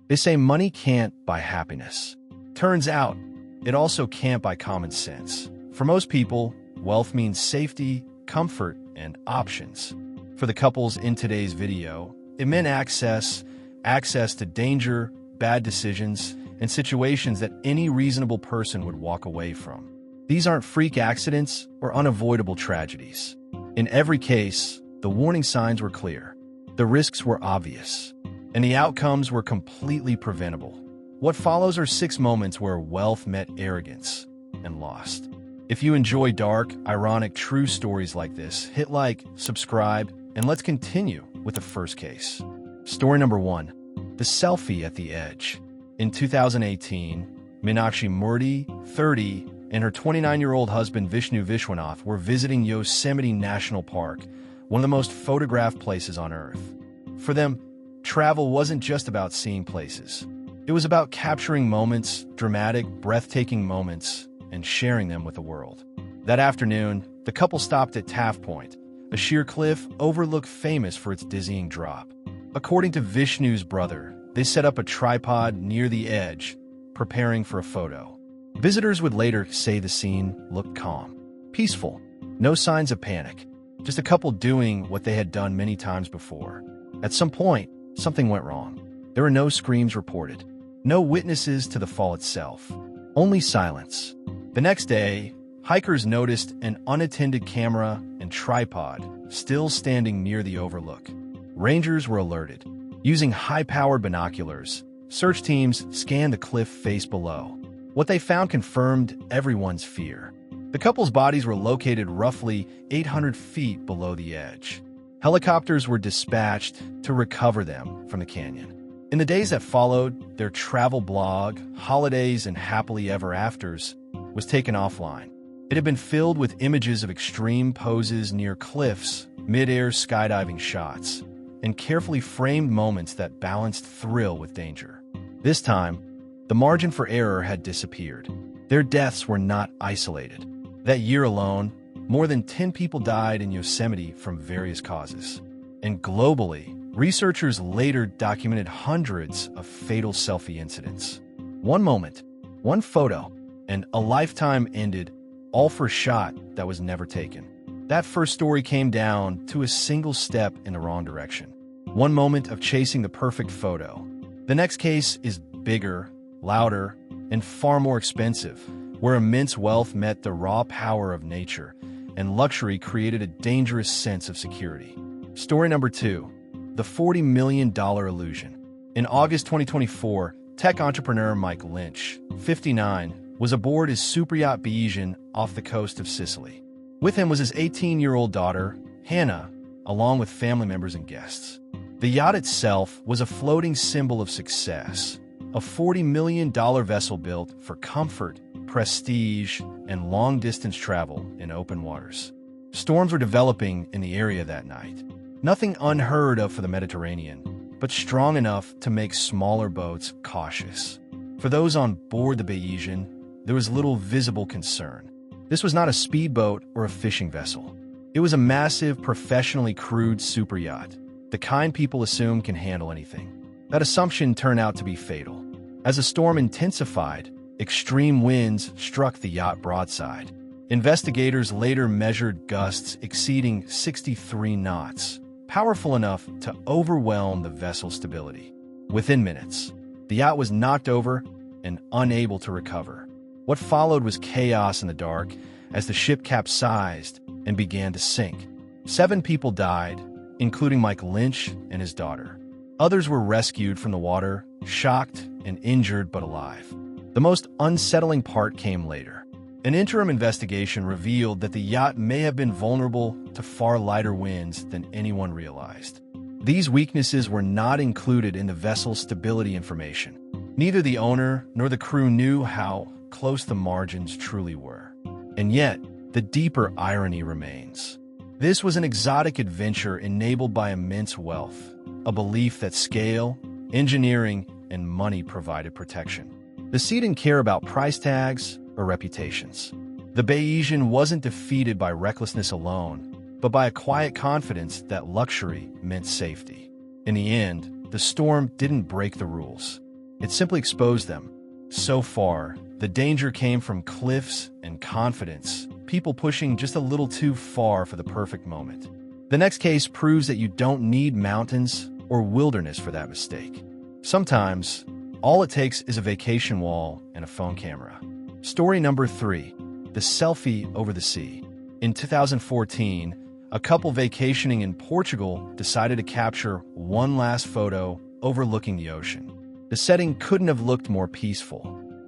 They say money can't buy happiness. Turns out, it also can't buy common sense. For most people, wealth means safety, comfort, and options. For the couples in today's video, it meant access to danger, bad decisions, and situations that any reasonable person would walk away from. These aren't freak accidents or unavoidable tragedies. In every case, the warning signs were clear, the risks were obvious, and the outcomes were completely preventable. What follows are 6 moments where wealth met arrogance and lost. If you enjoy dark, ironic, true stories like this, hit like, subscribe, and let's continue with the first case. Story number 1, the selfie at the edge. In 2018, Meenakshi Murthy, 30, and her 29-year-old husband Vishnu Vishwanath were visiting Yosemite National Park, one of the most photographed places on Earth. For them, travel wasn't just about seeing places. It was about capturing moments, dramatic, breathtaking moments, and sharing them with the world. That afternoon, the couple stopped at Taft Point, a sheer cliff overlooked famous for its dizzying drop. According to Vishnu's brother, they set up a tripod near the edge, preparing for a photo. Visitors would later say the scene looked calm, peaceful, no signs of panic, just a couple doing what they had done many times before. At some point, something went wrong. There were no screams reported, no witnesses to the fall itself, only silence. The next day, hikers noticed an unattended camera and tripod still standing near the overlook. Rangers were alerted. Using high-powered binoculars, search teams scanned the cliff face below. What they found confirmed everyone's fear. The couple's bodies were located roughly 800 feet below the edge. Helicopters were dispatched to recover them from the canyon. In the days that followed, their travel blog, Holidays and Happily Ever Afters, was taken offline. It had been filled with images of extreme poses near cliffs, mid-air skydiving shots, and carefully framed moments that balanced thrill with danger. This time, the margin for error had disappeared. Their deaths were not isolated. That year alone, more than 10 people died in Yosemite from various causes. And globally, researchers later documented hundreds of fatal selfie incidents. One moment, one photo, and a lifetime ended, all for a shot that was never taken. That first story came down to a single step in the wrong direction. One moment of chasing the perfect photo. The next case is bigger, louder, and far more expensive, where immense wealth met the raw power of nature, and luxury created a dangerous sense of security. Story number 2, the $40 million illusion. In August 2024, tech entrepreneur Mike Lynch, 59, was aboard his superyacht Bayesian off the coast of Sicily. With him was his 18-year-old daughter, Hannah, along with family members and guests. The yacht itself was a floating symbol of success, a $40 million vessel built for comfort, prestige, and long-distance travel in open waters. Storms were developing in the area that night. Nothing unheard of for the Mediterranean, but strong enough to make smaller boats cautious. For those on board the Bayesian, there was little visible concern. This was not a speedboat or a fishing vessel. It was a massive, professionally crewed superyacht, the kind people assume can handle anything. That assumption turned out to be fatal. As the storm intensified, extreme winds struck the yacht broadside. Investigators later measured gusts exceeding 63 knots, powerful enough to overwhelm the vessel's stability. Within minutes, the yacht was knocked over and unable to recover. What followed was chaos in the dark as the ship capsized and began to sink. 7 people died, including Mike Lynch and his daughter. Others were rescued from the water, shocked and injured but alive. The most unsettling part came later. An interim investigation revealed that the yacht may have been vulnerable to far lighter winds than anyone realized. These weaknesses were not included in the vessel's stability information. Neither the owner nor the crew knew how close the margins truly were. And yet, the deeper irony remains. This was an exotic adventure enabled by immense wealth, a belief that scale, engineering, and money provided protection. The sea didn't care about price tags or reputations. The Bayesian wasn't defeated by recklessness alone, but by a quiet confidence that luxury meant safety. In the end, the storm didn't break the rules. It simply exposed them. So far, the danger came from cliffs and confidence, people pushing just a little too far for the perfect moment. The next case proves that you don't need mountains or wilderness for that mistake. Sometimes, all it takes is a vacation wall and a phone camera. Story number 3, the selfie over the sea. In 2014, a couple vacationing in Portugal decided to capture one last photo overlooking the ocean. The setting couldn't have looked more peaceful.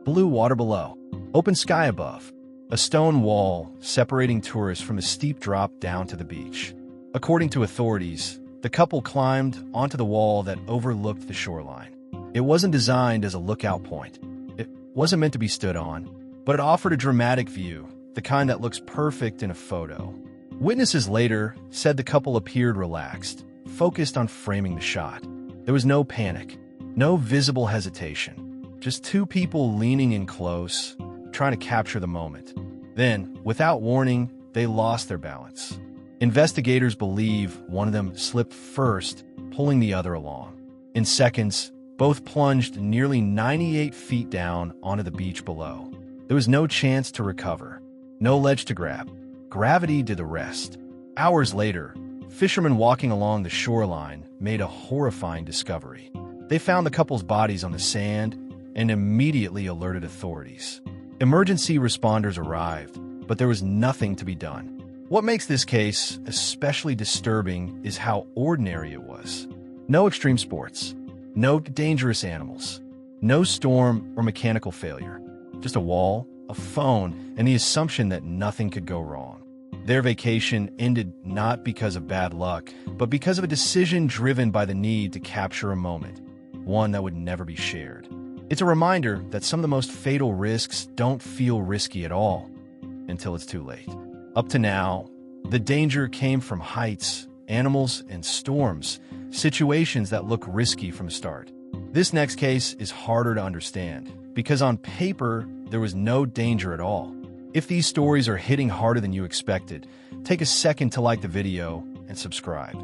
Blue water below, open sky above, a stone wall separating tourists from a steep drop down to the beach. According to authorities, the couple climbed onto the wall that overlooked the shoreline. It wasn't designed as a lookout point. It wasn't meant to be stood on, but it offered a dramatic view, the kind that looks perfect in a photo. Witnesses later said the couple appeared relaxed, focused on framing the shot. There was no panic, no visible hesitation, just two people leaning in close, trying to capture the moment. Then, without warning, they lost their balance. Investigators believe one of them slipped first, pulling the other along. In seconds, both plunged nearly 98 feet down onto the beach below. There was no chance to recover, no ledge to grab. Gravity did the rest. Hours later, fishermen walking along the shoreline made a horrifying discovery. They found the couple's bodies on the sand and immediately alerted authorities. Emergency responders arrived, but there was nothing to be done. What makes this case especially disturbing is how ordinary it was. No extreme sports, no dangerous animals, no storm or mechanical failure. Just a wall, a phone, and the assumption that nothing could go wrong. Their vacation ended not because of bad luck, but because of a decision driven by the need to capture a moment, one that would never be shared. It's a reminder that some of the most fatal risks don't feel risky at all until it's too late. Up to now, the danger came from heights, animals, and storms, situations that look risky from the start. This next case is harder to understand because on paper, there was no danger at all. If these stories are hitting harder than you expected, take a second to like the video and subscribe.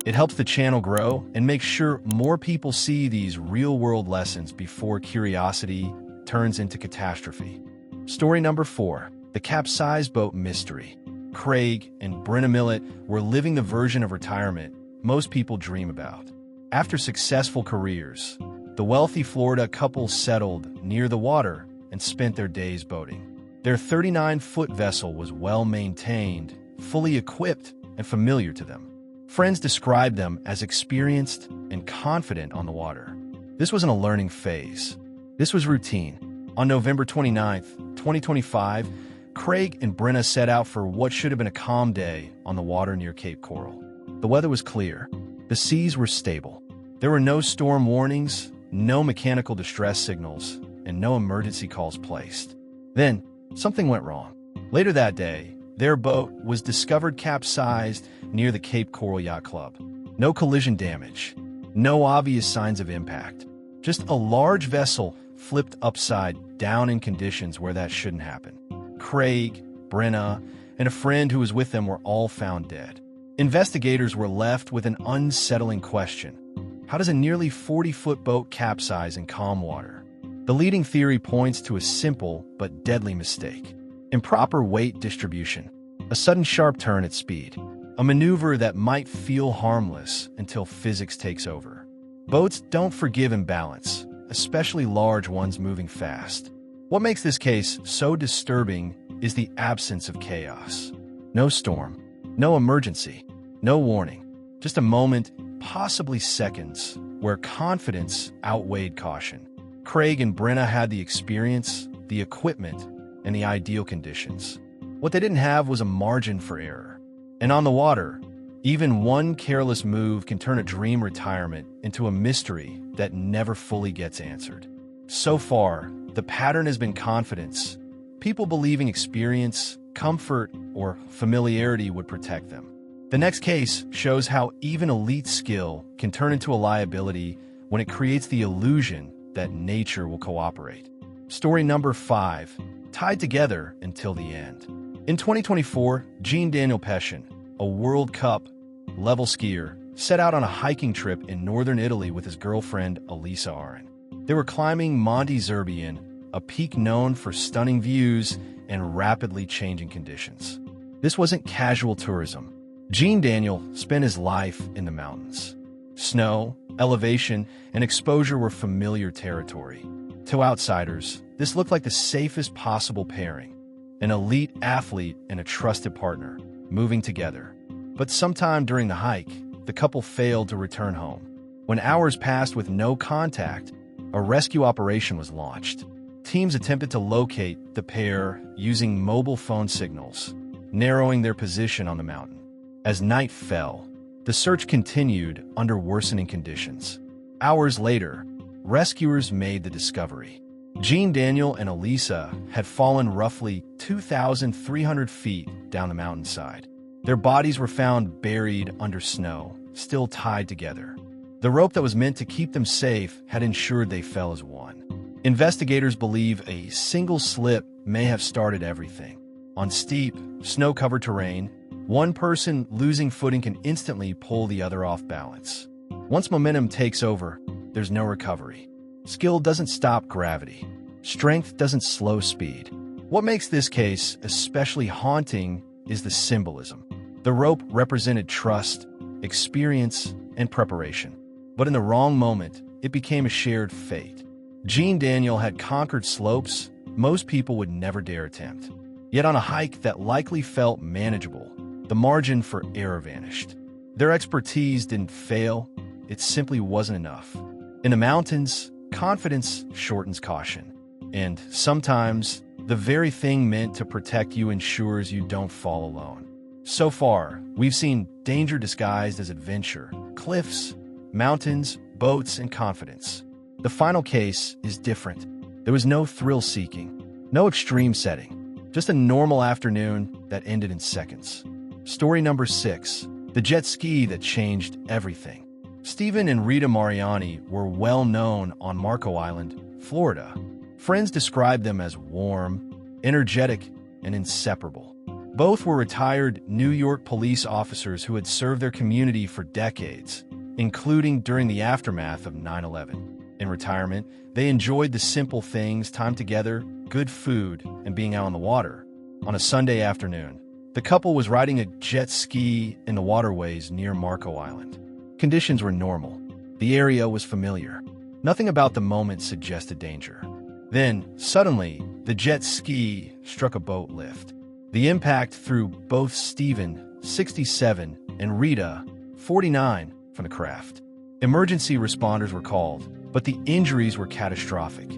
It helps the channel grow and makes sure more people see these real-world lessons before curiosity turns into catastrophe. Story number 4, the capsized boat mystery. Craig and Brenna Millett were living the version of retirement most people dream about. After successful careers, the wealthy Florida couple settled near the water and spent their days boating. Their 39-foot vessel was well-maintained, fully equipped, and familiar to them. Friends described them as experienced and confident on the water. This wasn't a learning phase. This was routine. On November 29, 2025, Craig and Brenna set out for what should have been a calm day on the water near Cape Coral. The weather was clear. The seas were stable. There were no storm warnings, no mechanical distress signals, and no emergency calls placed. Then, something went wrong. Later that day, their boat was discovered capsized near the Cape Coral Yacht Club. No collision damage, no obvious signs of impact. Just a large vessel flipped upside down in conditions where that shouldn't happen. Craig, Brenna, and a friend who was with them were all found dead. Investigators were left with an unsettling question. How does a nearly 40-foot boat capsize in calm water? The leading theory points to a simple but deadly mistake. Improper weight distribution. A sudden sharp turn at speed. A maneuver that might feel harmless until physics takes over. Boats don't forgive imbalance, especially large ones moving fast. What makes this case so disturbing is the absence of chaos. No storm, no emergency, no warning. Just a moment, possibly seconds, where confidence outweighed caution. Craig and Brenna had the experience, the equipment, and the ideal conditions. What they didn't have was a margin for error. And on the water, even one careless move can turn a dream retirement into a mystery that never fully gets answered. So far, the pattern has been confidence, people believing experience, comfort, or familiarity would protect them. The next case shows how even elite skill can turn into a liability when it creates the illusion that nature will cooperate. Story number 5, tied together until the end. In 2024, Jean Daniel Pescian, a World Cup level skier, set out on a hiking trip in northern Italy with his girlfriend, Elisa Aron. They were climbing Monte Zerbian, a peak known for stunning views and rapidly changing conditions. This wasn't casual tourism. Gene Daniel spent his life in the mountains. Snow, elevation, and exposure were familiar territory. To outsiders, this looked like the safest possible pairing. An elite athlete and a trusted partner, moving together. But sometime during the hike, the couple failed to return home. When hours passed with no contact, a rescue operation was launched. Teams attempted to locate the pair using mobile phone signals, narrowing their position on the mountain. As night fell, the search continued under worsening conditions. Hours later, rescuers made the discovery. Gene Daniel and Elisa had fallen roughly 2,300 feet down the mountainside. Their bodies were found buried under snow, still tied together. The rope that was meant to keep them safe had ensured they fell as one. Investigators believe a single slip may have started everything. On steep, snow-covered terrain, one person losing footing can instantly pull the other off balance. Once momentum takes over, there's no recovery. Skill doesn't stop gravity. Strength doesn't slow speed. What makes this case especially haunting is the symbolism. The rope represented trust, experience, and preparation. But in the wrong moment, it became a shared fate. Gene Daniel had conquered slopes most people would never dare attempt. Yet on a hike that likely felt manageable, the margin for error vanished. Their expertise didn't fail, it simply wasn't enough. In the mountains, confidence shortens caution. And sometimes, the very thing meant to protect you ensures you don't fall alone. So far, we've seen danger disguised as adventure, cliffs, mountains, boats, and confidence. The final case is different. There was no thrill-seeking, no extreme setting, just a normal afternoon that ended in seconds. Story number 6, the jet ski that changed everything. Stephen and Rita Mariani were well known on Marco Island, Florida. Friends described them as warm, energetic, and inseparable. Both were retired New York police officers who had served their community for decades, including during the aftermath of 9/11. In retirement, they enjoyed the simple things, time together, good food, and being out on the water. On a Sunday afternoon, the couple was riding a jet ski in the waterways near Marco Island. Conditions were normal. The area was familiar. Nothing about the moment suggested danger. Then, suddenly, the jet ski struck a boat lift. The impact threw both Stephen, 67, and Rita, 49, from the craft. Emergency responders were called, but the injuries were catastrophic.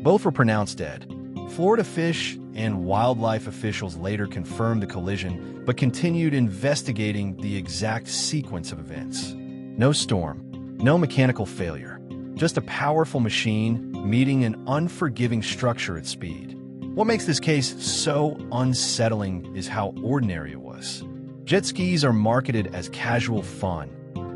Both were pronounced dead. Florida Fish and wildlife officials later confirmed the collision, but continued investigating the exact sequence of events. No storm, no mechanical failure, just a powerful machine meeting an unforgiving structure at speed. What makes this case so unsettling is how ordinary it was. Jet skis are marketed as casual fun,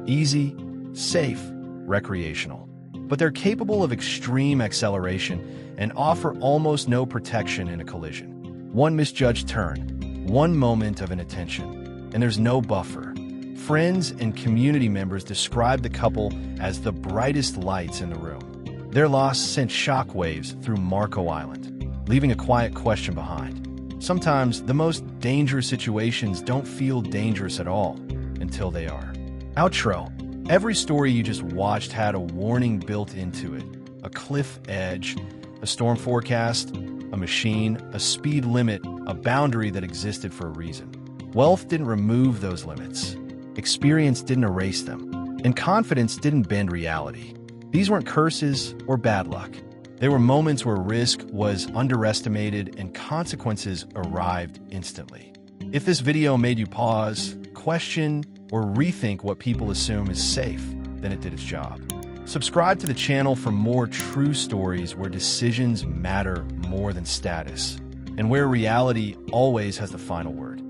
easy, safe, recreational. But they're capable of extreme acceleration and offer almost no protection in a collision. One misjudged turn, one moment of inattention, and there's no buffer. Friends and community members described the couple as the brightest lights in the room. Their loss sent shockwaves through Marco Island, leaving a quiet question behind. Sometimes the most dangerous situations don't feel dangerous at all until they are. Outro. Every story you just watched had a warning built into it. A cliff edge, a storm forecast, a machine, a speed limit, a boundary that existed for a reason. Wealth didn't remove those limits. Experience didn't erase them. And confidence didn't bend reality. These weren't curses or bad luck. They were moments where risk was underestimated and consequences arrived instantly. If this video made you pause, question, or rethink what people assume is safe, then it did its job. Subscribe to the channel for more true stories where decisions matter more than status, and where reality always has the final word.